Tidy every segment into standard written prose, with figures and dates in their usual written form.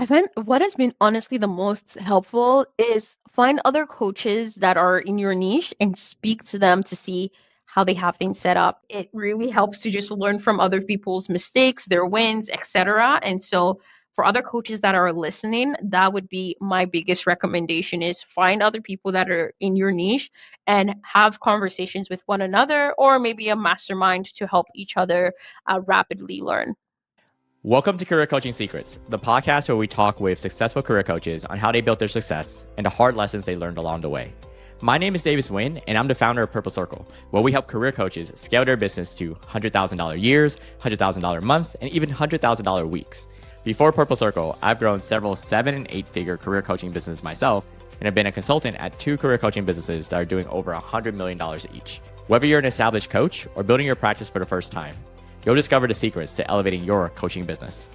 I find what has been honestly the most helpful is find other coaches that are in your niche and speak to them to see how they have things set up. It really helps to just learn from other people's mistakes, their wins, etc. And so for other coaches that are listening, that would be my biggest recommendation is find other people that are in your niche and have conversations with one another or maybe a mastermind to help each other rapidly learn. Welcome to Career Coaching Secrets, the podcast where we talk with successful career coaches on how they built their success and the hard lessons they learned along the way. My name is Davis Nguyen, and I'm the founder of Purple Circle, where we help career coaches scale their business to $100,000 years, $100,000 months, and even $100,000 weeks. Before Purple Circle, I've grown several 7- and 8-figure career coaching businesses myself, and have been a consultant at 2 career coaching businesses that are doing over $100 million each. Whether you're an established coach or building your practice for the first time, you'll discover the secrets to elevating your coaching business.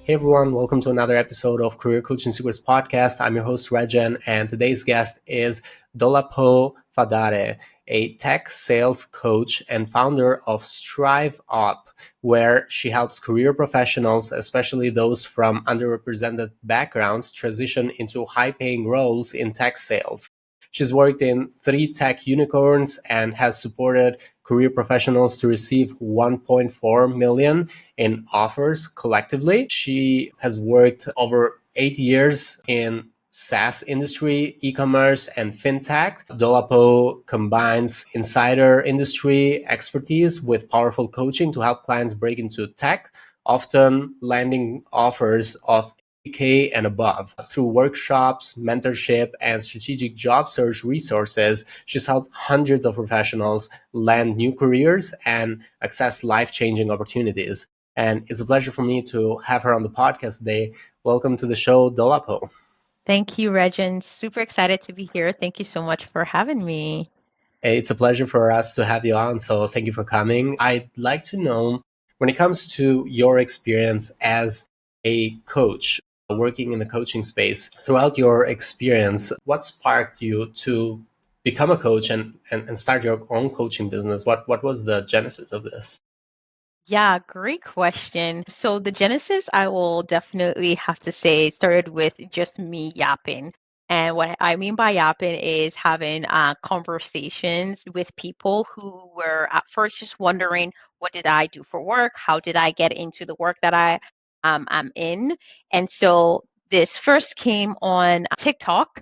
Hey everyone, welcome to another episode of Career Coaching Secrets Podcast. I'm your host, Regen, and today's guest is Dolapo Fadare, a tech sales coach and founder of StriveUp, where she helps career professionals, especially those from underrepresented backgrounds, transition into high-paying roles in tech sales. She's worked in 3 tech unicorns and has supported career professionals to receive 1.4 million in offers collectively. She has worked over 8 years in SaaS industry, e-commerce, and fintech. Dolapo combines insider industry expertise with powerful coaching to help clients break into tech, often landing offers of K and above. Through workshops, mentorship, and strategic job search resources, she's helped hundreds of professionals land new careers and access life-changing opportunities. And it's a pleasure for me to have her on the podcast today. Welcome to the show, Dolapo. Thank you, Regin. Super excited to be here. Thank you so much for having me. It's a pleasure for us to have you on, so thank you for coming. I'd like to know, when it comes to your experience as a coach, working in the coaching space, throughout your experience, what sparked you to become a coach and start your own coaching business? What was the genesis of this? Yeah, great question. So the genesis, I will definitely have to say, started with just me yapping. And what I mean by yapping is having conversations with people who were at first just wondering, what did I do for work? How did I get into the work that I am in? And so this first came on TikTok,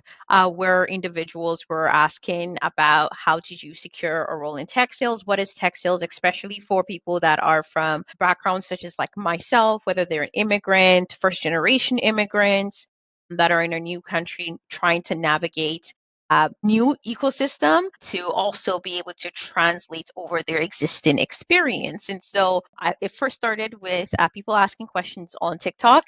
where individuals were asking about how did you secure a role in tech sales? What is tech sales, especially for people that are from backgrounds such as like myself, whether they're an immigrant, first generation immigrants that are in a new country trying to navigate a new ecosystem to also be able to translate over their existing experience. And so it first started with people asking questions on TikTok.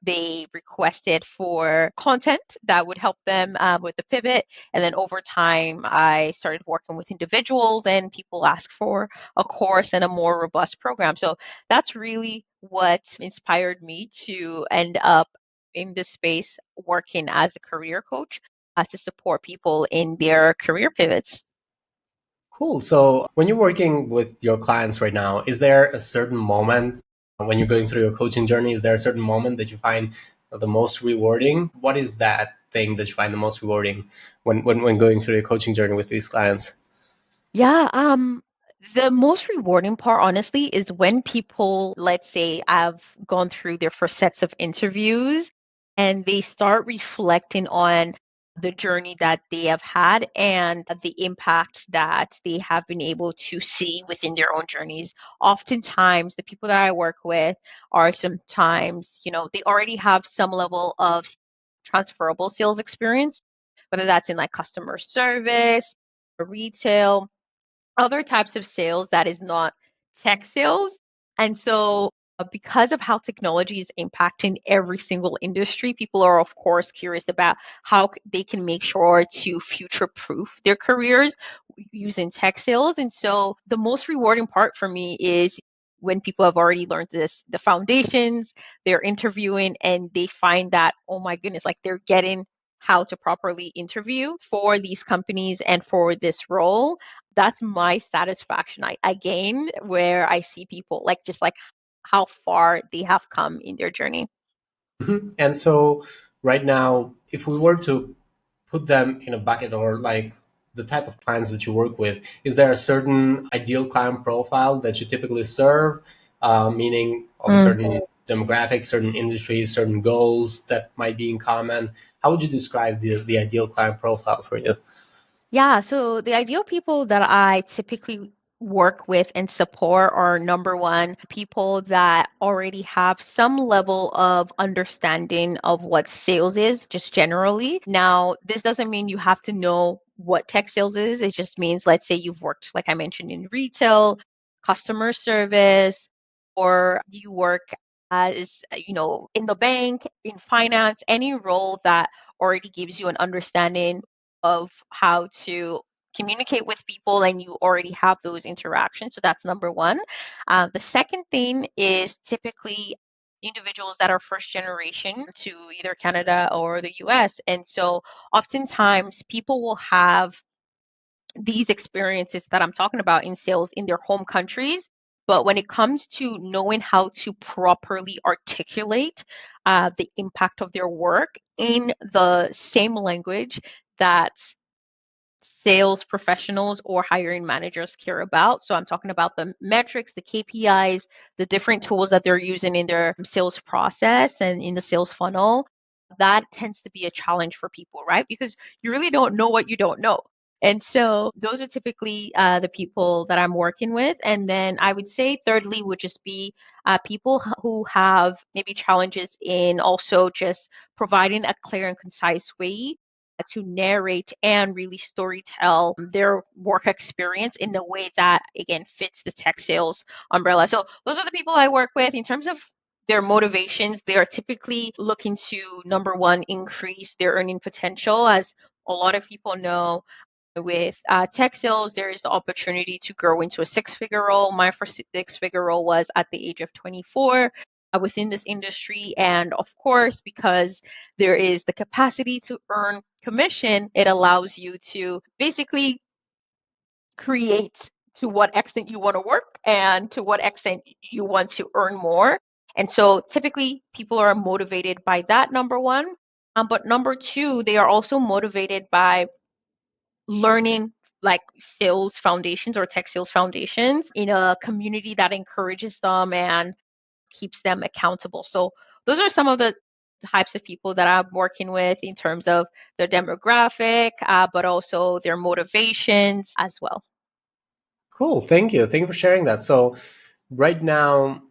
They requested for content that would help them with the pivot. And then over time, I started working with individuals and people asked for a course and a more robust program. So that's really what inspired me to end up in this space working as a career coach to support people in their career pivots. Cool. So when you're working with your clients right now, is there a certain moment when you're going through your coaching journey? Is there a certain moment that you find the most rewarding? What is that thing that you find the most rewarding when going through your coaching journey with these clients? Yeah, the most rewarding part, honestly, is when people, let's say, have gone through their first sets of interviews and they start reflecting on the journey that they have had and the impact that they have been able to see within their own journeys. Oftentimes, the people that I work with are sometimes, they already have some level of transferable sales experience, whether that's in like customer service, retail, other types of sales that is not tech sales. And so, because of how technology is impacting every single industry, people are, of course, curious about how they can make sure to future proof their careers using tech sales. And so, the most rewarding part for me is when people have already learned the foundations, they're interviewing, and they find that, oh my goodness, like they're getting how to properly interview for these companies and for this role. That's my satisfaction I gain where I see people like just like how far they have come in their journey. Mhm. And so right now, if we were to put them in a bucket, or like the type of clients that you work with, is there a certain ideal client profile that you typically serve, meaning of a Mm. certain demographic, certain industries, certain goals that might be in common? How would you describe the ideal client profile for you? Yeah, so the ideal people that I typically work with and support are number one, people that already have some level of understanding of what sales is, just generally. Now, this doesn't mean you have to know what tech sales is. It just means, let's say you've worked, like I mentioned, in retail, customer service, or you work as, in the bank, in finance, any role that already gives you an understanding of how to communicate with people and you already have those interactions. So that's number one. The second thing is typically individuals that are first generation to either Canada or the US. And so oftentimes people will have these experiences that I'm talking about in sales in their home countries. But when it comes to knowing how to properly articulate the impact of their work in the same language that sales professionals or hiring managers care about. So I'm talking about the metrics, the KPIs, the different tools that they're using in their sales process and in the sales funnel. That tends to be a challenge for people, right? Because you really don't know what you don't know. And so those are typically the people that I'm working with. And then I would say, thirdly, would just be people who have maybe challenges in also just providing a clear and concise way to narrate and really story tell their work experience in a way that again fits the tech sales umbrella. So those are the people I work with in terms of their motivations. They are typically looking to number one, increase their earning potential. As a lot of people know, with tech sales, there is the opportunity to grow into a six-figure role. My first six-figure role was at the age of 24 within this industry. And of course, because there is the capacity to earn commission, it allows you to basically create to what extent you want to work and to what extent you want to earn more. And so typically people are motivated by that, number one. But number two, they are also motivated by learning like sales foundations or tech sales foundations in a community that encourages them and keeps them accountable. So those are some of the types of people that I'm working with in terms of their demographic, but also their motivations as well. Cool. Thank you. Thank you for sharing that. So right now,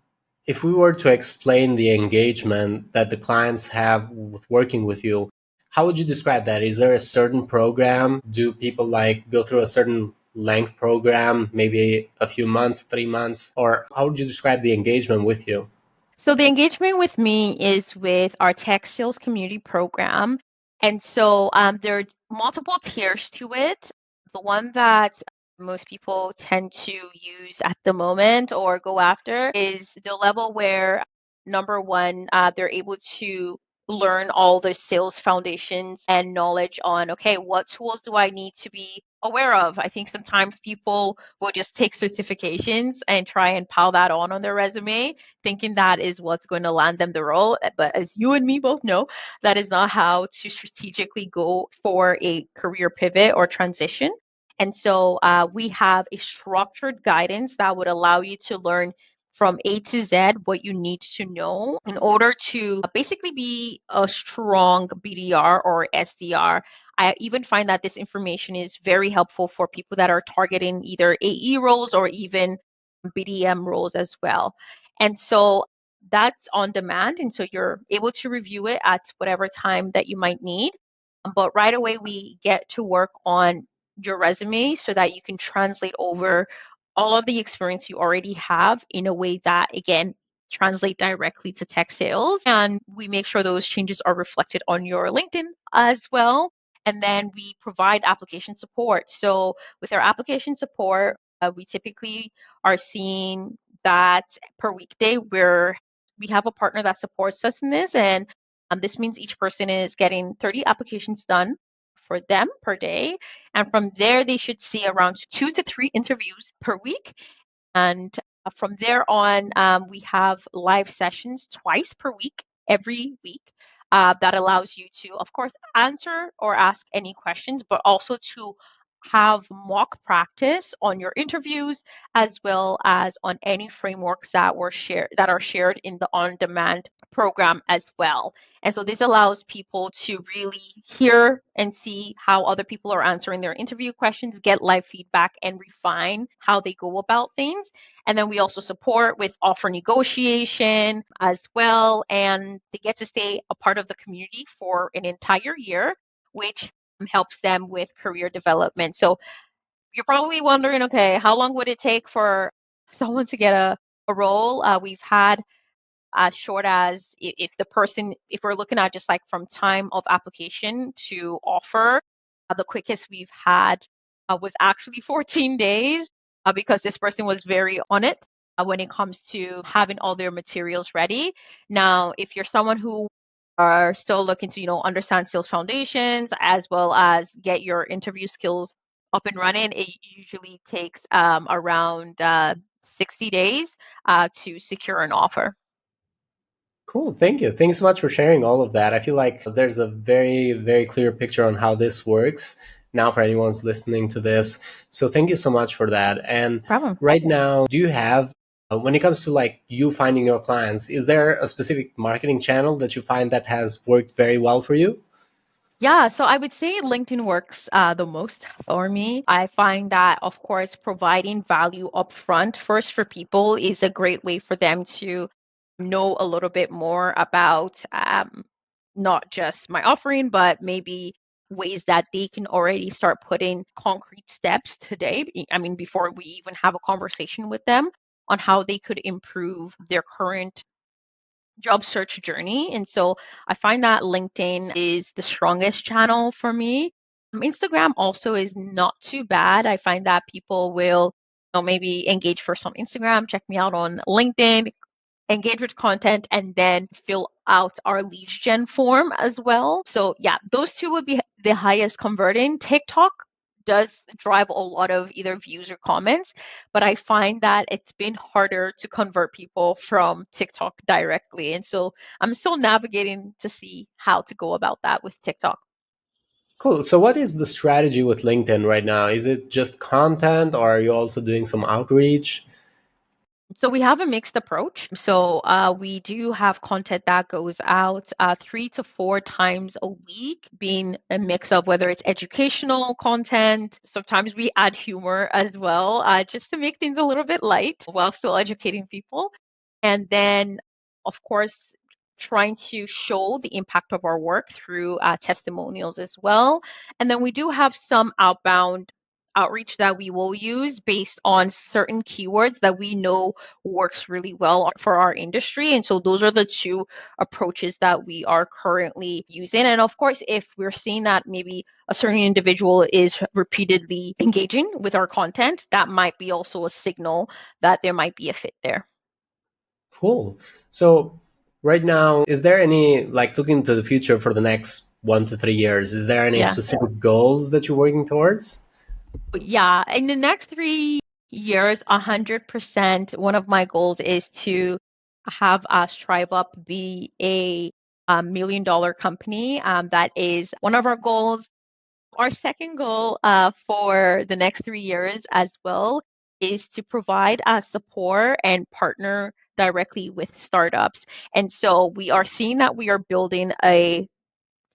if we were to explain the engagement that the clients have with working with you, how would you describe that? Is there a certain program? Do people like go through a certain length program, maybe a few months, 3 months? Or how would you describe the engagement with you? So the engagement with me is with our tech sales community program. And so there are multiple tiers to it. The one that most people tend to use at the moment or go after is the level where, number one, they're able to learn all the sales foundations and knowledge on, okay, what tools do I need to be aware of? I think sometimes people will just take certifications and try and pile that on their resume thinking that is what's going to land them the role. But as you and me both know, that is not how to strategically go for a career pivot or transition. And so we have a structured guidance that would allow you to learn from A to Z what you need to know in order to basically be a strong BDR or SDR. I even find that this information is very helpful for people that are targeting either AE roles or even BDM roles as well. And so that's on demand. And so you're able to review it at whatever time that you might need. But right away, we get to work on your resume so that you can translate over all of the experience you already have in a way that, again, translate directly to tech sales. And we make sure those changes are reflected on your LinkedIn as well. And then we provide application support. So with our application support, we typically are seeing that per weekday where we have a partner that supports us in this. And this means each person is getting 30 applications done for them per day. And from there, they should see around 2 to 3 interviews per week. And from there on, we have live sessions twice per week. every week that allows you to, of course, answer or ask any questions, but also to have mock practice on your interviews as well as on any frameworks that are shared in the on-demand program as well. And so this allows people to really hear and see how other people are answering their interview questions, get live feedback, and refine how they go about things. And then we also support with offer negotiation as well. And they get to stay a part of the community for an entire year, which helps them with career development. So you're probably wondering, okay, how long would it take for someone to get a role? We've had as short as if we're looking at just like from time of application to offer, the quickest we've had was actually 14 days because this person was very on it when it comes to having all their materials ready. Now, if you're someone who are still looking to, understand sales foundations as well as get your interview skills up and running, it usually takes around 60 days to secure an offer. Cool. Thank you. Thanks so much for sharing all of that. I feel like there's a very, very clear picture on how this works now for anyone who's listening to this. So thank you so much for that. And Problem. right now, do you have, when it comes to like you finding your clients, is there a specific marketing channel that you find that has worked very well for you? Yeah, so I would say LinkedIn works the most for me. I find that, of course, providing value upfront first for people is a great way for them to know a little bit more about not just my offering, but maybe ways that they can already start putting concrete steps today. I mean, before we even have a conversation with them on how they could improve their current job search journey. And so I find that LinkedIn is the strongest channel for me. Instagram also is not too bad. I find that people will maybe engage first on Instagram, check me out on LinkedIn, engage with content, and then fill out our lead gen form as well. So yeah, those two would be the highest converting. TikTok does drive a lot of either views or comments, but I find that it's been harder to convert people from TikTok directly. And so I'm still navigating to see how to go about that with TikTok. Cool. So what is the strategy with LinkedIn right now? Is it just content or are you also doing some outreach? So we have a mixed approach. So we do have content that goes out 3 to 4 times a week, being a mix of whether it's educational content. Sometimes we add humor as well, just to make things a little bit light while still educating people. And then, of course, trying to show the impact of our work through testimonials as well. And then we do have some outbound outreach that we will use based on certain keywords that we know works really well for our industry. And so those are the two approaches that we are currently using. And of course, if we're seeing that maybe a certain individual is repeatedly engaging with our content, that might be also a signal that there might be a fit there. Cool. So right now, is there any, like looking to the future for the next 1 to 3 years, is there any Yeah. specific goals that you're working towards? Yeah. In the next 3 years, 100%, one of my goals is to have StriveUp be a $1 million company. That is one of our goals. Our second goal for the next 3 years as well is to provide support and partner directly with startups. And so we are seeing that we are building a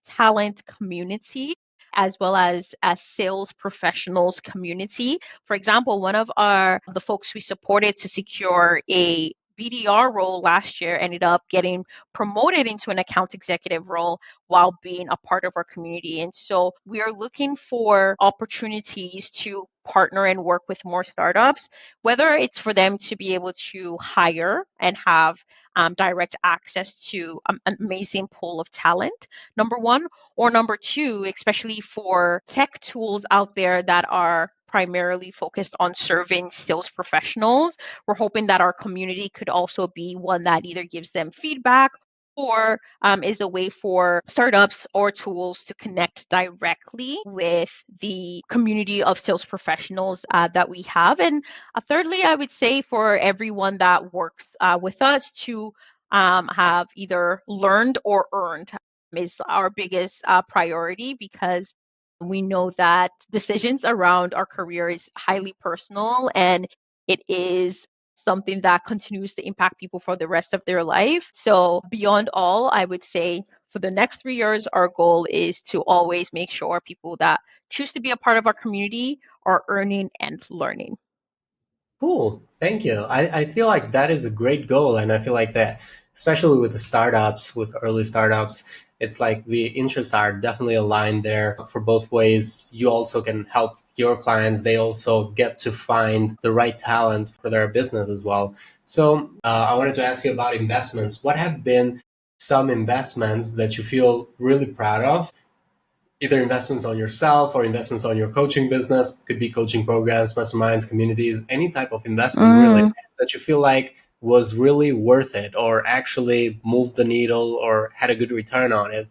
talent community as well as a sales professionals community. For example, one of the folks we supported to secure a BDR role last year ended up getting promoted into an account executive role while being a part of our community. And so we are looking for opportunities to partner and work with more startups, whether it's for them to be able to hire and have direct access to an amazing pool of talent, number one, or number two, especially for tech tools out there that are primarily focused on serving sales professionals. We're hoping that our community could also be one that either gives them feedback or is a way for startups or tools to connect directly with the community of sales professionals that we have. And thirdly, I would say for everyone that works with us to have either learned or earned is our biggest priority, because we know that decisions around our career is highly personal, and it is something that continues to impact people for the rest of their life. So beyond all, I would say for the next 3 years, our goal is to always make sure people that choose to be a part of our community are earning and learning. Cool. Thank you. I feel like that is a great goal. And I feel like that, especially with the startups, with early startups, it's like the interests are definitely aligned there for both ways. You also can help your clients. They also get to find the right talent for their business as well. So I wanted to ask you about investments. What have been some investments that you feel really proud of, either investments on yourself or investments on your coaching business? Could be coaching programs, masterminds, communities, any type of investment really Mm. that you feel like was really worth it or actually moved the needle or had a good return on it.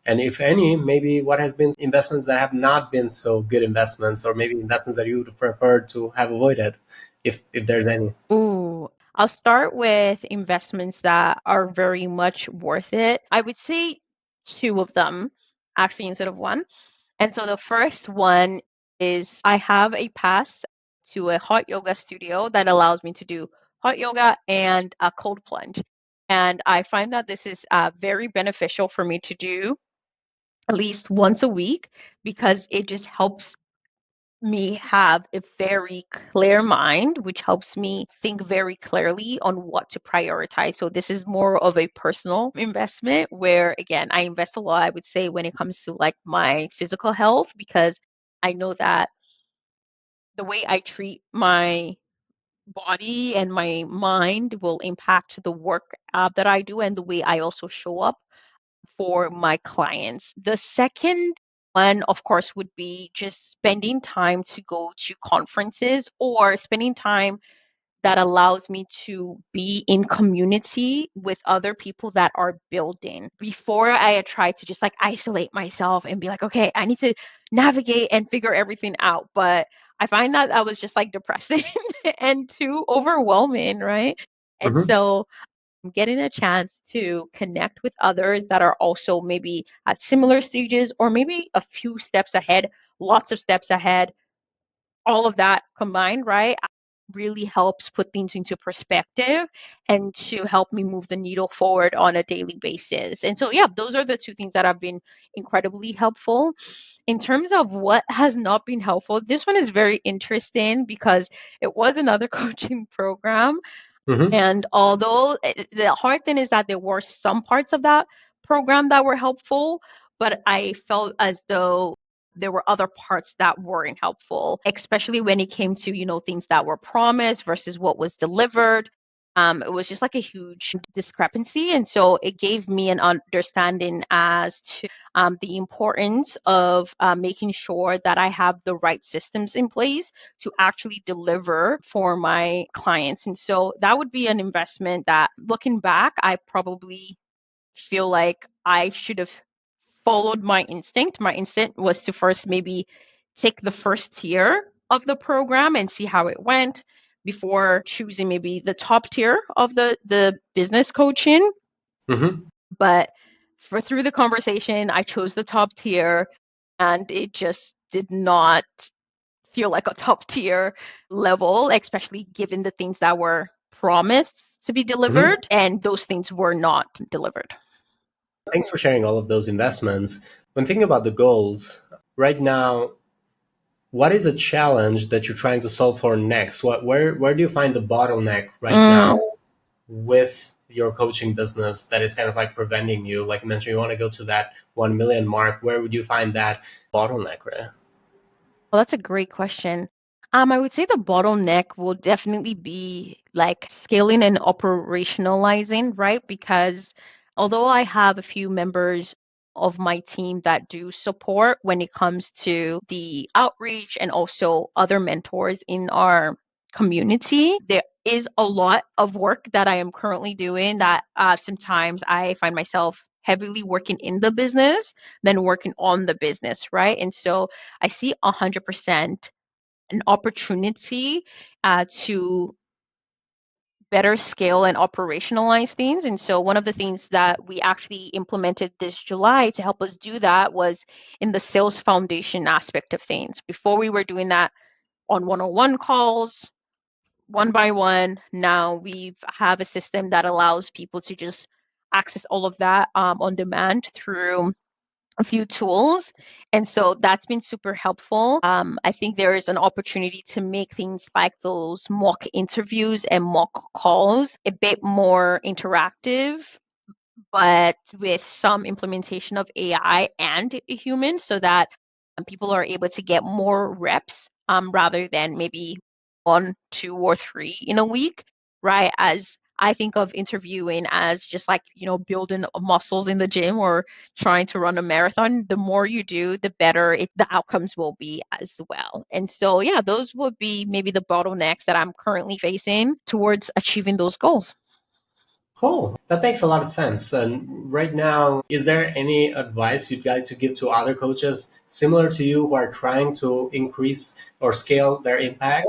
And if any, maybe what has been investments that have not been so good investments, or maybe investments that you would prefer to have avoided, if there's any. Ooh, I'll start with investments that are very much worth it. I would say two of them, actually, instead of one. And so the first one is I have a pass to a hot yoga studio that allows me to do hot yoga and a cold plunge. And I find that this is very beneficial for me to do at least once a week, because it just helps me have a very clear mind, which helps me think very clearly on what to prioritize. So this is more of a personal investment where, again, I invest a lot, I would say, when it comes to like my physical health, because I know that the way I treat my body and my mind will impact the work that I do and the way I also show up for my clients. The second one, of course, would be just spending time to go to conferences, or spending time that allows me to be in community with other people that are building. Before, I had tried to just like isolate myself and be like, okay, I need to navigate and figure everything out. But I find that I was just like depressing and too overwhelming, right? And Mhm. so getting a chance to connect with others that are also maybe at similar stages, or maybe a few steps ahead, lots of steps ahead, all of that combined, right, really helps put things into perspective and to help me move the needle forward on a daily basis. And so, yeah, those are the two things that have been incredibly helpful. In terms of what has not been helpful, this one is very interesting because it was another coaching program, Mhm. and although the hard thing is that there were some parts of that program that were helpful, but I felt as though there were other parts that weren't helpful, especially when it came to, things that were promised versus what was delivered. It was just like a huge discrepancy. And so it gave me an understanding as to the importance of making sure that I have the right systems in place to actually deliver for my clients. And so that would be an investment that, looking back, I probably feel like I should have followed my instinct. My instinct was to first maybe take the first tier of the program and see how it went before choosing maybe the top tier of the business coaching. Mhm. But for through the conversation, I chose the top tier, and it just did not feel like a top tier level, especially given the things that were promised to be Mhm. delivered, and those things were not delivered. Thanks for sharing all of those investments. When thinking about the goals, right now, what is a challenge that you're trying to solve for next? Where do you find the bottleneck right now Mm. with your coaching business that is kind of like preventing you? Like you mentioned, you want to go to that 1 million mark. Where would you find that bottleneck, right? Well, that's a great question. I would say the bottleneck will definitely be like scaling and operationalizing, right? Because although I have a few members of my team that do support when it comes to the outreach and also other mentors in our community, there is a lot of work that I am currently doing that sometimes I find myself heavily working in the business than working on the business, right? And so I see 100% an opportunity to better scale and operationalize things. And so one of the things that we actually implemented this July to help us do that was in the sales foundation aspect of things. Before we were doing that on one-on-one calls, one by one. Now we have a system that allows people to just access all of that on demand through a few tools. And so that's been super helpful. I think there is an opportunity to make things like those mock interviews and mock calls a bit more interactive, but with some implementation of AI and a human so that people are able to get more reps rather than maybe 1, 2, or 3 in a week, right? As I think of interviewing as just like, building muscles in the gym or trying to run a marathon. The more you do, the better the outcomes will be as well. And so, yeah, those would be maybe the bottlenecks that I'm currently facing towards achieving those goals. Cool. That makes a lot of sense. And right now, is there any advice you'd like to give to other coaches similar to you who are trying to increase or scale their impact?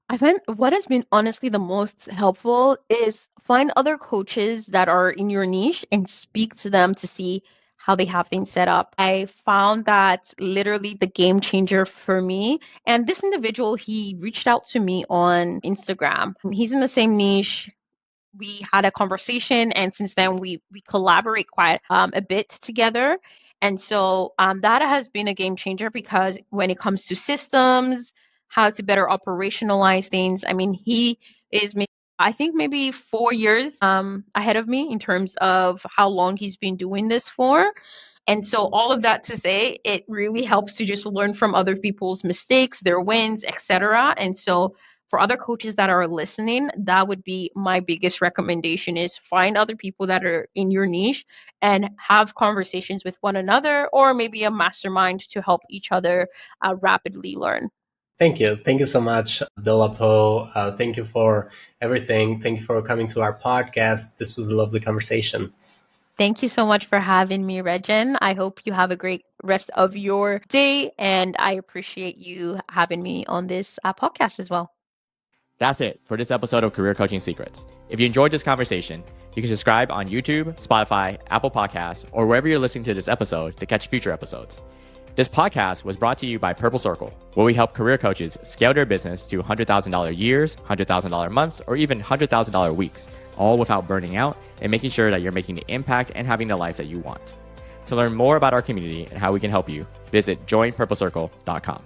I find what has been honestly the most helpful is find other coaches that are in your niche and speak to them to see how they have things set up. I found that literally the game changer for me. And this individual, he reached out to me on Instagram. He's in the same niche. We had a conversation, and since then we collaborate quite a bit together. And so that has been a game changer because when it comes to systems, how to better operationalize things, I mean, he is I think maybe 4 years ahead of me in terms of how long he's been doing this for. And so all of that to say, it really helps to just learn from other people's mistakes, their wins, etc. And so for other coaches that are listening, that would be my biggest recommendation is find other people that are in your niche and have conversations with one another or maybe a mastermind to help each other rapidly learn. Thank you. Thank you so much, Dolapo. Thank you for everything. Thank you for coming to our podcast. This was a lovely conversation. Thank you so much for having me, Regen. I hope you have a great rest of your day, and I appreciate you having me on this podcast as well. That's it for this episode of Career Coaching Secrets. If you enjoyed this conversation, you can subscribe on YouTube, Spotify, Apple Podcasts, or wherever you're listening to this episode to catch future episodes. This podcast was brought to you by Purple Circle, where we help career coaches scale their business to $100,000 years, $100,000 months, or even $100,000 weeks, all without burning out and making sure that you're making the impact and having the life that you want. To learn more about our community and how we can help you, visit joinpurplecircle.com.